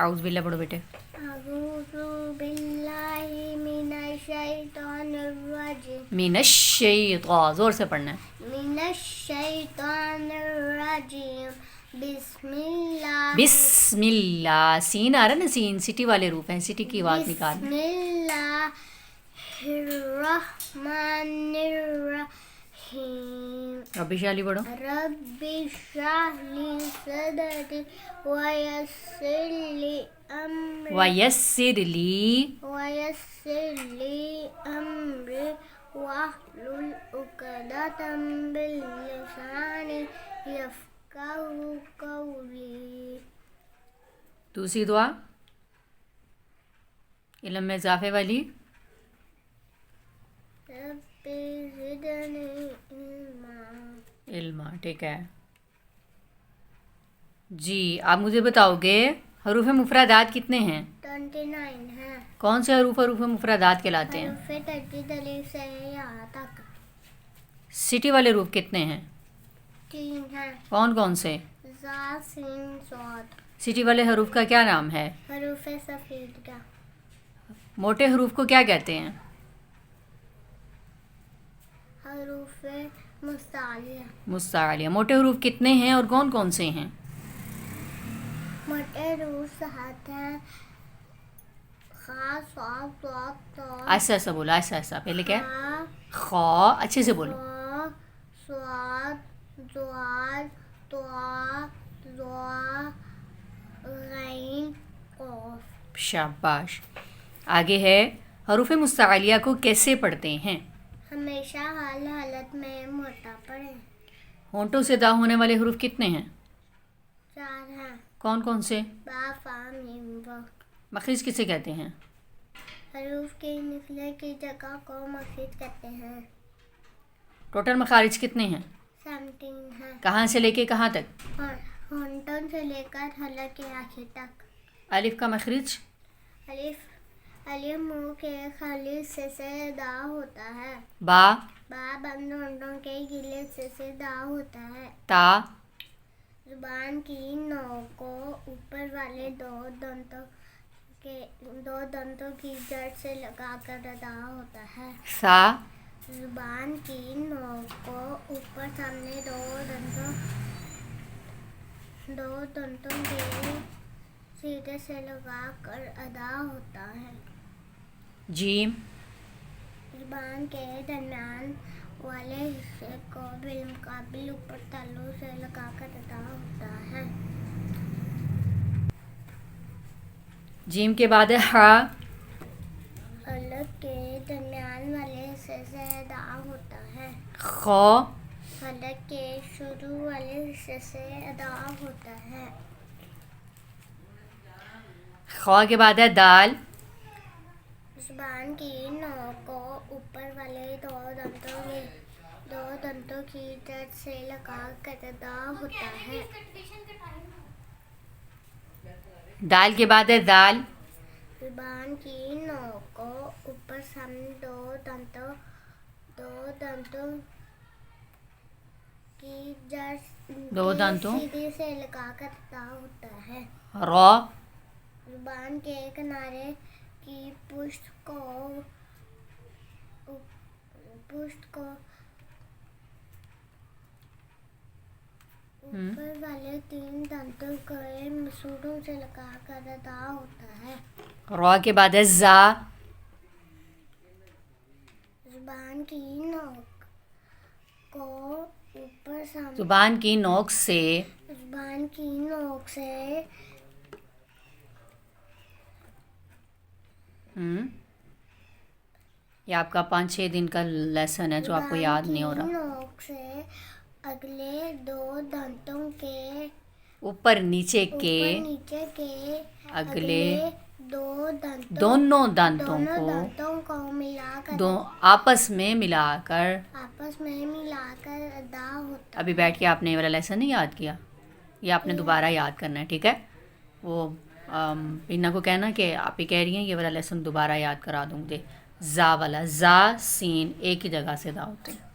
आउज़ बिल्ला पढ़ो बेटे। अऊज़ु बिल्लाहि मिनश्शैतानिर्रजीम। मिनश्शैतान, ज़ोर से पढ़ना है। मिनश्शैतानिर्रजीम। बिस्मिल्लाह। बिस्मिल्लाह, सीन आ रहा है ना, सीन सिटी वाले रूप हैं, सिटी की आवाज़ निकाल। बिस्मिल्लाहिर्रहमानिर्रहीम। रब्बी शाली पढ़ो। रब्बि इश्रह ली सदरी वयस्सिर ली अमरी वयस्सिर ली अमरी वाहलुल उक़दतम मिन लिसानी यफ़क़हू क़ौली। दूसरी दुआ इल्म में इजाफे वाली। रब्बि ज़िदनी इल्मा, ठीक है जी। आप मुझे बताओगे हरूफ मुफरदात कितने हैं? 29 है। कौन से हरूफ मुफरदात कहलाते हैं? हरूफ़ तजदीद अलिफ से यहाँ तक। सिटी वाले रूफ कितने हैं? 3 है। कौन कौन से? ज़ा सीन सौद। सिटी वाले हरूफ का क्या नाम है? हरूफ़ सफ़ीद का। मोटे हरूफ को क्या कहते हैं? हरूफ़ मुस्तालिया। मुस्तालिया। मोटे हरूफ कितने हैं और कौन कौन से हैं? मोटे हरूफ़ 7 हैं। खा सौद सौद तो। ऐसा ऐसा बोलो, ऐसा ऐसा। पहले क्या? खा, अच्छे से बोलो। स्वाद ज़ाल त्वा ज़ा गैन क़ाफ। शाबाश। आगे है हरूफ मुस्तालिया को कैसे पढ़ते हैं? हमेशा हाल हालत में मोटा पढ़े। होंठों से दा होने वाले हरूफ कितने हैं? 4 हैं। कौन कौन से? बा फा मीम वा। मखरिज किसे कहते हैं? हरूफ के निकले की जगह को मखरिज कहते हैं। टोटल मखारिज कितने हैं? 17 हैं। कहाँ से लेके कहाँ तक? होंठों से लेकर हलक के आखिर तक। अलिफ का मखरिज? अलिफ मुंह के खाली से दा होता है। बा बंद होंठों के गिले से दा होता है। ता जुबान की नोक को ऊपर वाले दो दंतों की जड़ से लगाकर अदा होता है। सा जुबान की नोक को ऊपर सामने दो दंतों के सीधे से लगाकर अदा होता है। जीम जुबान के दरमियान वाले हिस्से को बिलमुकाबिल ऊपर तालू से लगाकर अदा होता है। जीम के बाद है हा। हलक के दरमियान वाले हिस्से से अदा होता है। खौ हलक के शुरू वाले हिस्से से अदा होता है। खौ के बाद है दाल। जुबान की नोक को ऊपर वाले दो दंतों की जड़ से लगाकर अदा होता है। दाल के बाद है दाल। जुबान की नोक को ऊपर सामने दो दंतों की जड़ सीधे से लगाकर अदा होता है। रौ जुबान के किनारे की पुष्ट को ऊपर वाले 3 दंतों के मसूड़ों से लगाकर अदा होता है। रौ के बाद है जा। जुबान की नोक को ऊपर सामने जुबान की नोक से ये आपका 5-6 दिन का लेसन है जो आपको याद नहीं हो रहा। नोक से अगले 2 दंतों के ऊपर नीचे के अगले दोनों दांतों को मिलाकर आपस में मिलाकर अदा होता। अभी बैठ के आपने ये वाला लेसन नहीं याद किया, ये आपने दोबारा याद करना है, ठीक है? वो इन्ना को कहना कि आप ही कह रही हैं ये वाला लेसन दोबारा याद करा दूँगी। जा वाला, जा सीन एक ही जगह से अदा होते हैं।